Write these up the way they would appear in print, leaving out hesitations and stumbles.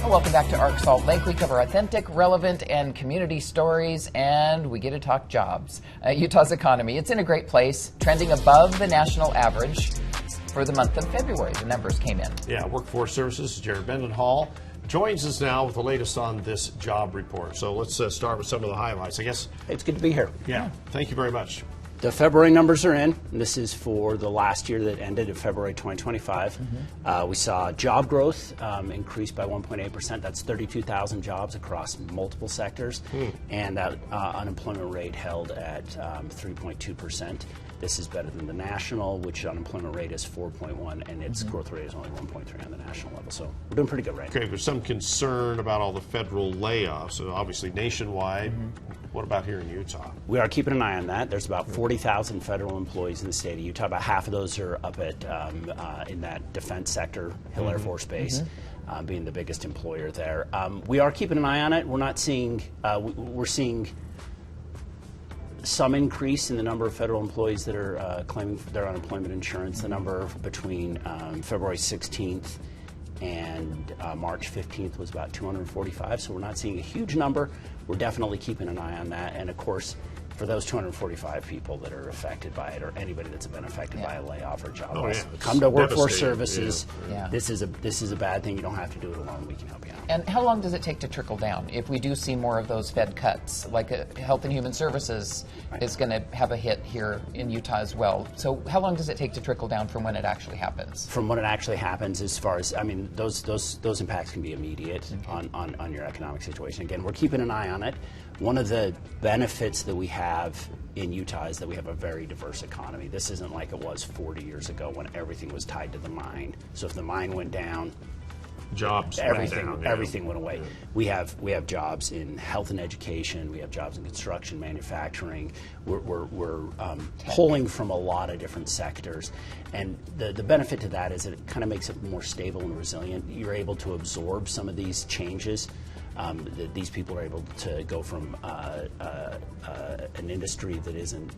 Welcome back to ARC Salt Lake. We cover authentic, relevant, and community stories, and we get to talk jobs. Utah's economy, it's in a great place, trending above the national average for the month of February. The numbers came in. Yeah, Workforce Services, Jared Mendenhall joins us now with the latest on this job report. So let's start with some of the highlights. I guess It's good to be here. Yeah, thank you very much. The February numbers are in. This is for the last year that ended in February 2025. We saw job growth increase by 1.8%. That's 32,000 jobs across multiple sectors. And that unemployment rate held at 3.2%. This is better than the national, which unemployment rate is 4.1, and its growth rate is only 1.3 on the national level. So we're doing pretty good right now. Okay, there's some concern about all the federal layoffs, so obviously nationwide. What about here in Utah? We are keeping an eye on that. There's about 40,000 federal employees in the state of Utah. About half of those are up at in that defense sector, Hill Air Force Base, being the biggest employer there. We are keeping an eye on it. We're not seeing. We're seeing some increase in the number of federal employees that are claiming their unemployment insurance. The number between February 16th and March 15th was about 245, so we're not seeing a huge number. We're definitely keeping an eye on that, and of course, for those 245 people that are affected by it, or anybody that's been affected by a layoff or job loss, come to Workforce Services. This is a bad thing. You don't have to do it alone. We can help you out. And how long does it take to trickle down if we do see more of those Fed cuts? Like Health and Human Services is going to have a hit here in Utah as well. So how long does it take to trickle down from when it actually happens? From when it actually happens, as far as, I mean, those impacts can be immediate on your economic situation. Again, we're keeping an eye on it. One of the benefits that we have in Utah is that we have a very diverse economy. This isn't like it was 40 years ago when everything was tied to the mine. So if the mine went down, jobs everything went away. We have jobs in health and education. We have jobs in construction, manufacturing. We're pulling from a lot of different sectors, and the benefit to that is that it kind of makes it more stable and resilient. You're able to absorb some of these changes. These people are able to go from an industry that isn't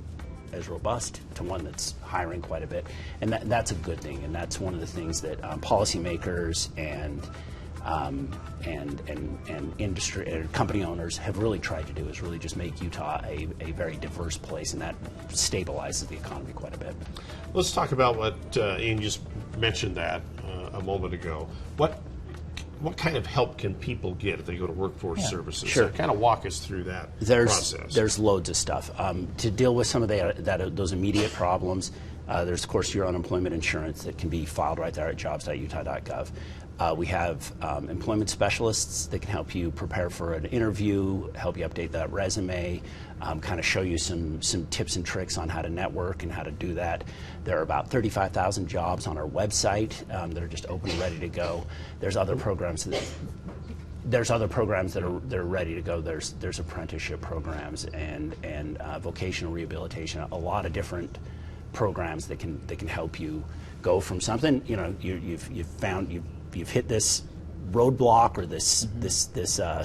as robust to one that's hiring quite a bit, and that's a good thing. And that's one of the things that policymakers and industry and company owners have really tried to do, is really just make Utah a very diverse place, and that stabilizes the economy quite a bit. Let's talk about what Ian just mentioned that a moment ago. What kind of help can people get if they go to Workforce Services? Sure. So kind of walk us through that process. There's loads of stuff. To deal with some of those immediate problems, there's, of course, your unemployment insurance that can be filed right there at jobs.utah.gov. We have employment specialists that can help you prepare for an interview, help you update that resume, kind of show you some tips and tricks on how to network and how to do that. There are about 35,000 jobs on our website that are just open and ready to go. There's other programs that are ready to go. There's apprenticeship programs and vocational rehabilitation. A lot of different programs that can help you go from something. You know, you've hit this roadblock or this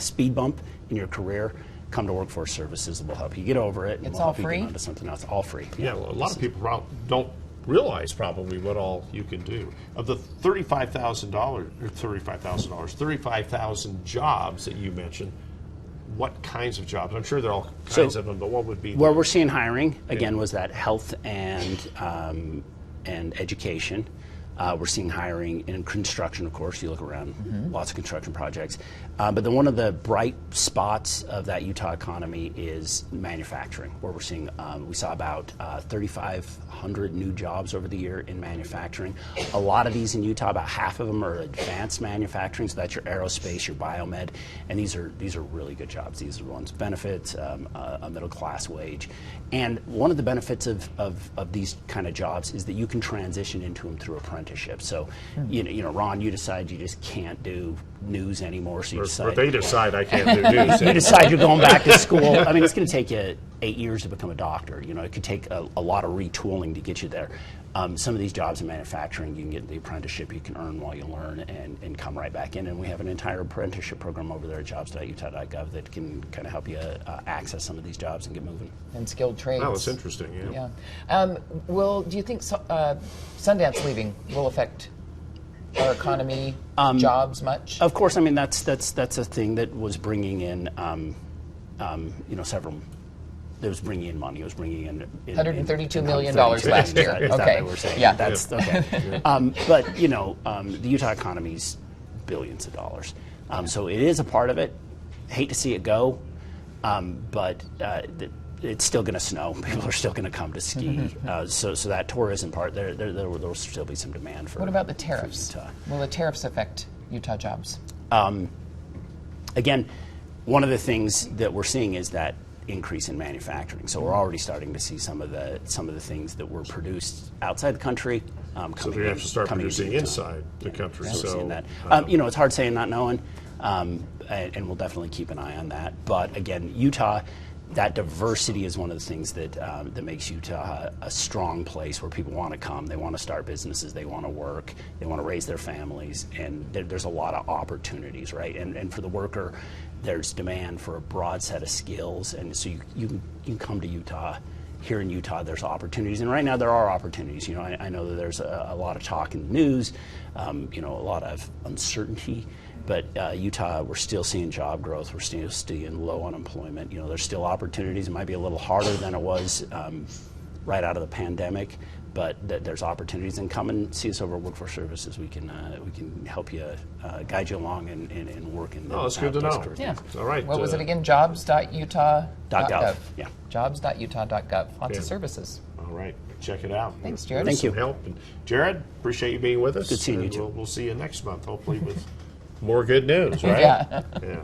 speed bump in your career. Come to Workforce Services, and we'll help you get over it. It's all free? You get onto something else. All free. Yeah, well, a lot of people don't realize probably what all you can do. Of the $35,000 jobs that you mentioned, what kinds of jobs? I'm sure there are all kinds of them, but what would be where we're seeing hiring again was that health and education. We're seeing hiring in construction, of course. You look around, lots of construction projects. But then one of the bright spots of that Utah economy is manufacturing, where we're seeing, we saw about 3,500 new jobs over the year in manufacturing. A lot of these in Utah, about half of them are advanced manufacturing, so that's your aerospace, your biomed, and these are really good jobs. These are the ones benefits, a middle class wage. And one of the benefits of these kind of jobs is that you can transition into them through apprenticeship. So, you know, Ron, you decide you just can't do news anymore. So you decide, or they decide I can't do news. You decide you're going back to school. I mean, it's going to take you 8 years to become a doctor. You know, it could take a lot of retooling to get you there. Some of these jobs in manufacturing, you can get the apprenticeship you can earn while you learn and come right back in. And we have an entire apprenticeship program over there at jobs.utah.gov that can kind of help you access some of these jobs and get moving. And skilled trades. Oh, that's interesting, do you think Sundance leaving will affect our economy, jobs much? Of course, I mean that's a thing that was bringing in, several. That was bringing in money. It was bringing in $132 million last year. Is that Okay. what we're saying? Yeah. That's okay. But the Utah economy's billions of dollars, so it is a part of it. Hate to see it go, but it's still going to snow. People are still going to come to ski. So that tourism part, there will still be some demand for. What about the tariffs? Utah. Will the tariffs affect Utah jobs? Again, one of the things that we're seeing is that increase in manufacturing. So we're already starting to see some of the things that were produced outside the country coming. So they have to start producing inside the country. Yeah, so seeing that. It's hard saying, not knowing, and we'll definitely keep an eye on that. But again, Utah, that diversity is one of the things that makes Utah a strong place where people want to come. They want to start businesses. They want to work. They want to raise their families. And there's a lot of opportunities, right? And for the worker, there's demand for a broad set of skills. And so you can come to Utah. Here in Utah, there's opportunities. And right now, there are opportunities. I know that there's a lot of talk in the news, a lot of uncertainty. But Utah, we're still seeing job growth. We're still seeing low unemployment. There's still opportunities. It might be a little harder than it was right out of the pandemic, but there's opportunities. And come and see us over at Workforce Services. We can help you, guide you along and work in. Oh, that's good to know. Yeah. All right. What was it again? Jobs.utah.gov. Yeah. Jobs.utah.gov. Lots of Yeah. services. All right. Check it out. Thanks, Jared. Thank you. Some help. And Jared, appreciate you being with us. Good seeing you And too. We'll see you next month, hopefully with more good news, right? Yeah. Yeah.